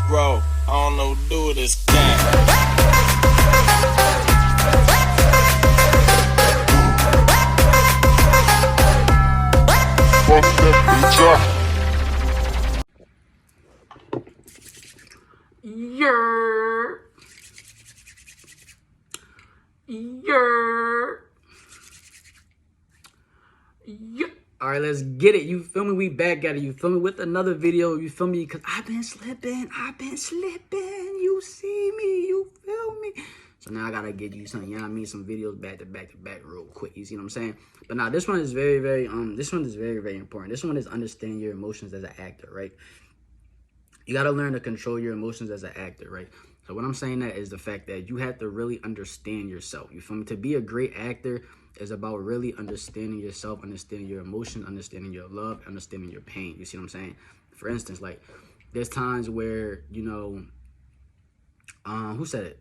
bro. I don't know what to do with this cat. Fuck that bitch up. Yer. All right, let's get it. You feel me? We back at it. You feel me? With another video. You feel me? Because I've been slipping. You see me. You feel me? So now I got to get you some, you know what I mean? Some videos back to back real quick. You see what I'm saying? But now this one is very, very important. This one is understanding your emotions as an actor, right? You got to learn to control your emotions as an actor, right? So what I'm saying that is the fact that you have to really understand yourself. You feel me? To be a great actor is about really understanding yourself, understanding your emotions, understanding your love, understanding your pain. You see what I'm saying? For instance, like there's times where, you know, who said it?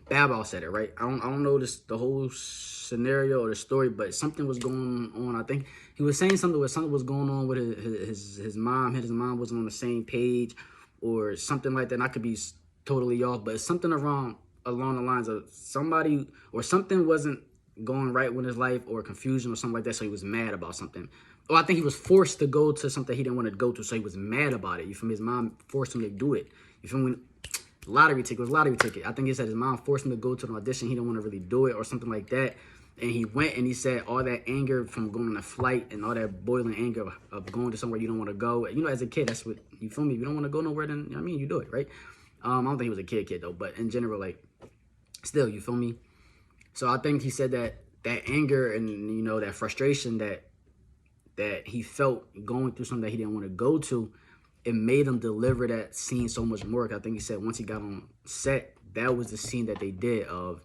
Babel said it, right? I don't know the whole scenario or the story, but something was going on. I think he was saying something was going on with his mom. His mom wasn't on the same page or something like that. And I could be totally off, but it's something along the lines of somebody or something wasn't going right with his life or confusion or something like that. So he was mad about something. Or I think he was forced to go to something he didn't want to go to. So he was mad about it. You feel me? His mom forced him to do it. You feel me? Lottery ticket. I think he said his mom forced him to go to an audition. He didn't want to really do it or something like that. And he went and he said all that anger from going on a flight and all that boiling anger of going to somewhere you don't want to go. You know, as a kid, that's what, you feel me? If you don't want to go nowhere, then, I mean, you do it, right? I don't think he was a kid though, but in general, like, still, you feel me? So I think he said that anger and, you know, that frustration that he felt going through something that he didn't want to go to, it made him deliver that scene so much more. I think he said once he got on set, that was the scene that they did of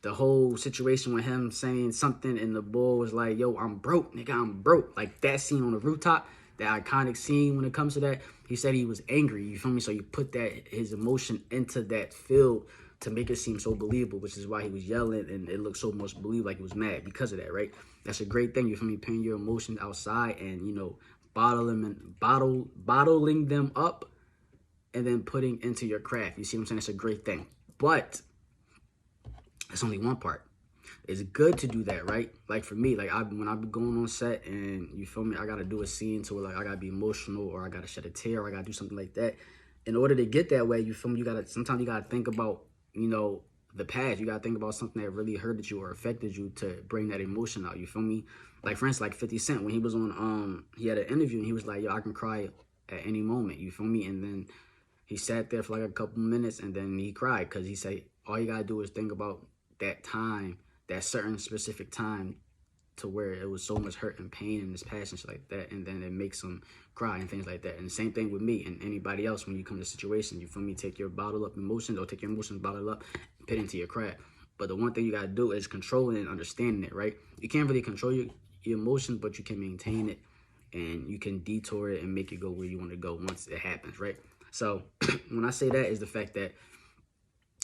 the whole situation with him saying something and the bull was like, yo, I'm broke, nigga, I'm broke. Like that scene on the rooftop, that iconic scene when it comes to that, he said he was angry, you feel me? So you put that, his emotion into that field to make it seem so believable, which is why he was yelling and it looked so much believable, like he was mad because of that, right? That's a great thing, you feel me? Putting your emotions outside and, you know, bottling them up and then putting into your craft. You see what I'm saying? It's a great thing. But it's only one part. It's good to do that, right? Like for me, like when I be going on set and you feel me, I gotta do a scene to where like I gotta be emotional or I gotta shed a tear or I gotta do something like that. In order to get that way, you feel me, sometimes you gotta think about, you know, the past. You gotta think about something that really hurted you or affected you to bring that emotion out. You feel me? Like for instance, like 50 Cent, when he was on he had an interview and he was like, yo, I can cry at any moment, you feel me? And then he sat there for like a couple minutes and then he cried because he said all you gotta do is think about that time, that certain specific time to where it was so much hurt and pain and this passion, shit like that, and then it makes him cry and things like that. And the same thing with me and anybody else when you come to situations, you feel me, take your bottle up emotions or take your emotions bottle up and put it into your craft. But the one thing you gotta do is controlling and understanding it, right? You can't really control your emotions, but you can maintain it and you can detour it and make it go where you want to go once it happens, right? So when I say that is the fact that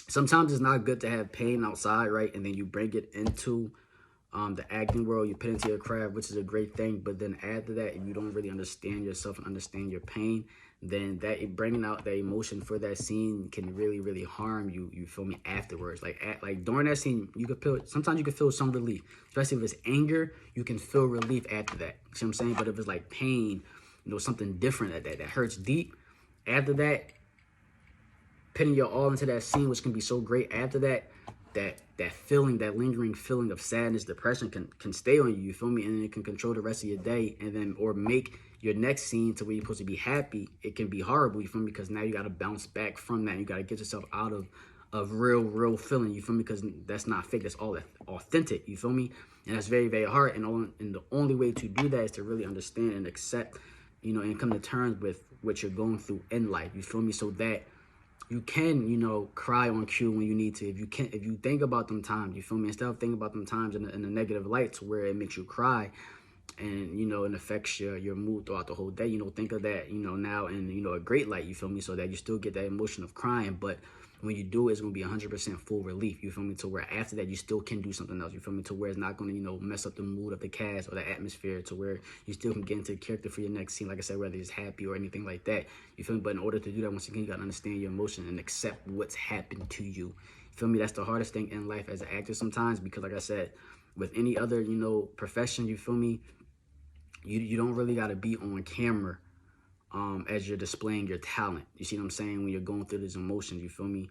sometimes it's not good to have pain outside, right? And then you bring it into the acting world, you put it into your craft, which is a great thing. But then after that, if you don't really understand yourself and understand your pain, then that bringing out that emotion for that scene can really, really harm you. You feel me? Afterwards, like during that scene, you could feel. Sometimes you can feel some relief, especially if it's anger. You can feel relief after that. You see what I'm saying? But if it's like pain, you know, something different that hurts deep. After that, putting your all into that scene, which can be so great. After that, that feeling, that lingering feeling of sadness, depression can stay on you. You feel me? And then it can control the rest of your day, and then or make your next scene to where you're supposed to be happy. It can be horrible. You feel me? Because now you got to bounce back from that. You got to get yourself out of real feeling. You feel me? Because that's not fake. That's all authentic. You feel me? And that's very, very hard. And the only way to do that is to really understand and accept, you know, and come to terms with what you're going through in life. You feel me? So that you can, you know, cry on cue when you need to. If you think about them times, you feel me? Instead of thinking about them times in a negative light to where it makes you cry and, you know, it affects your mood throughout the whole day, you know, think of that, you know, now in, you know, a great light, you feel me? So that you still get that emotion of crying, but when you do it, it's going to be 100% full relief, you feel me, to where after that you still can do something else, you feel me, to where it's not going to, you know, mess up the mood of the cast or the atmosphere, to where you still can get into the character for your next scene, like I said, whether it's happy or anything like that, you feel me. But in order to do that, once again, you got to understand your emotion and accept what's happened to you. You feel me? That's the hardest thing in life as an actor sometimes, because like I said, with any other, you know, profession, you feel me, you don't really got to be on camera as you're displaying your talent. You see what I'm saying? When you're going through these emotions, you feel me?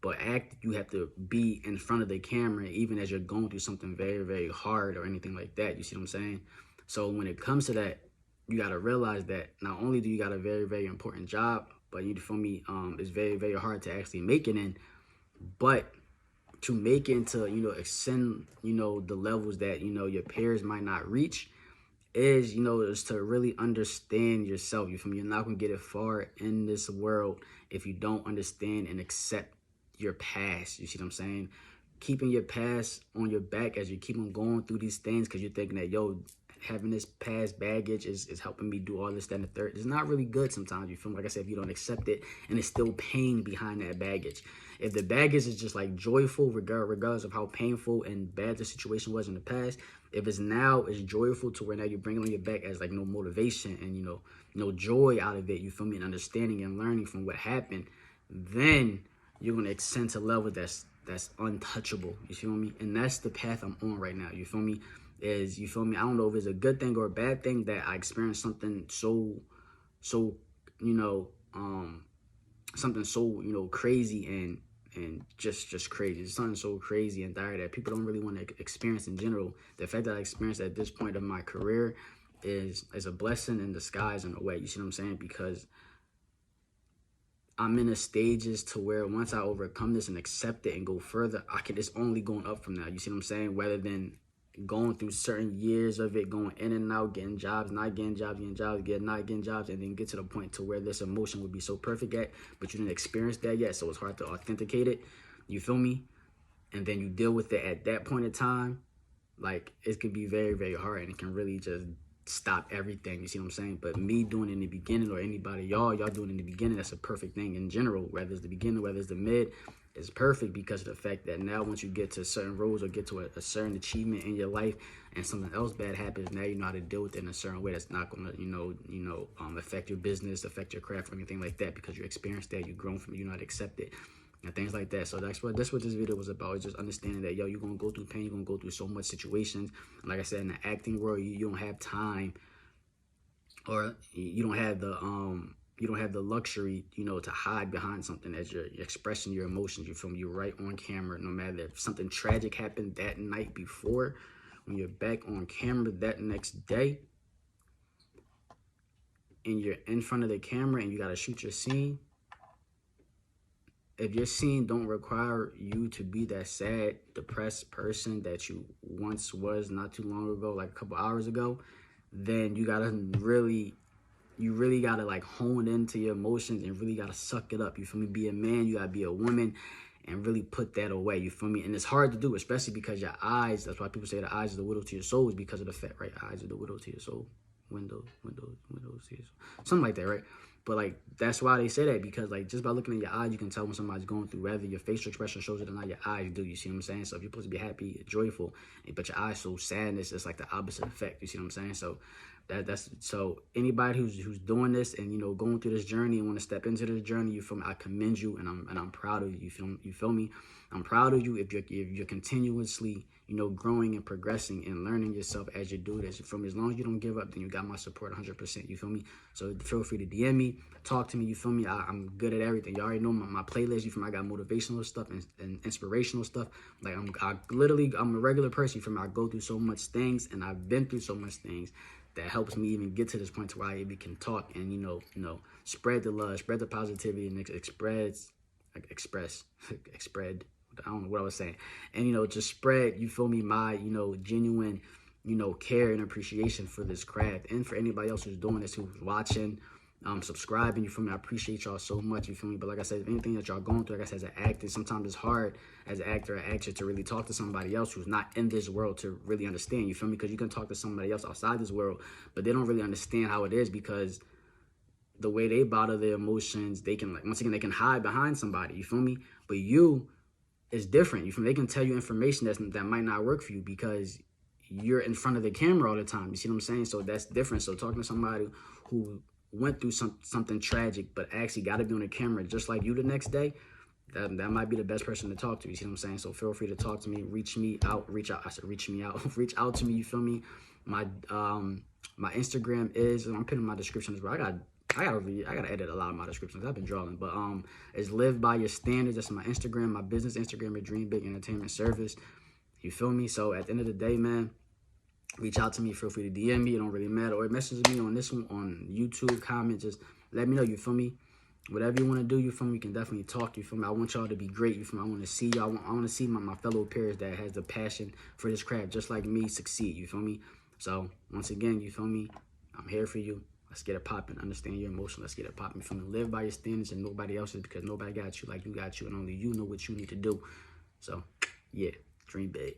But act, you have to be in front of the camera even as you're going through something very, very hard or anything like that. You see what I'm saying? So when it comes to that, you got to realize that not only do you got a very, very important job, but you feel me, it's very, very hard to actually make it in. But to make it into, you know, extend, you know, the levels that, you know, your peers might not reach, is, you know, is to really understand yourself. You feel me? You're not going to get it far in this world if you don't understand and accept your past. You see what I'm saying? Keeping your past on your back as you keep on going through these things, because you're thinking that, yo, having this past baggage is helping me do all this, that, and the third. It's not really good sometimes. You feel me? Like I said, if you don't accept it, and it's still pain behind that baggage. If the baggage is just like joyful, regardless of how painful and bad the situation was in the past, if it's now is joyful to where now you're bringing on your back as like no motivation and, you know, no joy out of it, you feel me, and understanding and learning from what happened, then you're going to ascend to a level that's untouchable. You feel me? And that's the path I'm on right now. You feel me? You feel me? I don't know if it's a good thing or a bad thing that I experienced something so, you know, something so, you know, crazy and just crazy. It's something so crazy and dire that people don't really want to experience in general. The fact that I experienced at this point of my career is a blessing in disguise in a way. You see what I'm saying? Because I'm in the stages to where once I overcome this and accept it and go further, it's only going up from now. You see what I'm saying? Rather than going through certain years of it, going in and out, getting jobs, not getting jobs, not getting jobs, and then get to the point to where this emotion would be so perfect at, but you didn't experience that yet, so it's hard to authenticate it. You feel me? And then you deal with it at that point in time, like, it can be very, very hard, and it can really just stop everything. You see what I'm saying? But me doing it in the beginning, or anybody, y'all doing it in the beginning, that's a perfect thing in general. Whether it's the beginning, whether it's the mid, it's perfect because of the fact that now once you get to certain roles or get to a certain achievement in your life and something else bad happens, now you know how to deal with it in a certain way that's not going to, affect your business, affect your craft or anything like that, because you experienced that, you've grown from it, you know how to accept it and things like that. So that's what this video was about, is just understanding that, yo, you're going to go through pain, you're going to go through so much situations. And like I said, in the acting world, you don't have time, or you don't have the luxury, you know, to hide behind something as you're expressing your emotions. You feel me? You're right on camera. No matter if something tragic happened that night before, when you're back on camera that next day and you're in front of the camera and you got to shoot your scene, if your scene don't require you to be that sad, depressed person that you once was not too long ago, like a couple hours ago, then you really gotta like hone into your emotions and really gotta suck it up. You feel me? Be a man, you gotta be a woman, and really put that away. You feel me? And it's hard to do, especially because your eyes, that's why people say the eyes are the window to your soul, is because of the fact, right? Eyes are the window to your soul. Windows to your soul. Something like that, right? But like, that's why they say that, because like, just by looking at your eyes, you can tell when somebody's going through, whether your facial expression shows it or not, your eyes do. You see what I'm saying? So if you're supposed to be happy, joyful, but your eyes show sadness, it's like the opposite effect. You see what I'm saying? So so anybody who's doing this and, you know, going through this journey and want to step into this journey, you feel me? I commend you, and I'm proud of you. You feel me? I'm proud of you if you're continuously, you know, growing and progressing and learning yourself as you do this. You feel me? As long as you don't give up, then you got my support 100%. You feel me? So feel free to DM me, talk to me. You feel me? I'm good at everything. You already know my playlist. You feel me? I got motivational stuff and inspirational stuff. Like, I'm a regular person. You feel me? I go through so much things, and I've been through so much things that helps me even get to this point to where I even can talk and, you know, spread the love, spread the positivity, and express. I don't know what I was saying. And, you know, just spread, you feel me, my, you know, genuine, you know, care and appreciation for this craft. And for anybody else who's doing this, who's watching, subscribing, you feel me? I appreciate y'all so much, you feel me? But like I said, anything that y'all going through, like I said, as an actor, sometimes it's hard as an actor or actress to really talk to somebody else who's not in this world to really understand, you feel me? Because you can talk to somebody else outside this world, but they don't really understand how it is, because the way they bottle their emotions, they can, like, once again, they can hide behind somebody, you feel me? But you, it's different, you feel me? They can tell you information that might not work for you because you're in front of the camera all the time. You see what I'm saying? So that's different. So talking to somebody who went through something tragic but actually got to be on the camera just like you the next day, that might be the best person to talk to. You see what I'm saying? So feel free to talk to me, reach out. I said reach me out. Reach out to me, you feel me? My Instagram is, I'm putting my description as well. I gotta edit a lot of my descriptions. I've been drawing, but it's Live By Your Standards. That's my Instagram. My business Instagram is dreambigentertainmentservice. You feel me? So at the end of the day, man, reach out to me. Feel free to DM me. It don't really matter. Or message me on this one on YouTube. Comment. Just let me know. You feel me? Whatever you want to do, you feel me? You can definitely talk. You feel me? I want y'all to be great. You feel me? I want to see y'all. I want to see my fellow peers that has the passion for this craft, just like me, succeed. You feel me? So once again, you feel me? I'm here for you. Let's get it popping. Understand your emotion. Let's get it popping. You feel me? Live by your standards and nobody else's, because nobody got you like you got you, and only you know what you need to do. So yeah, dream big.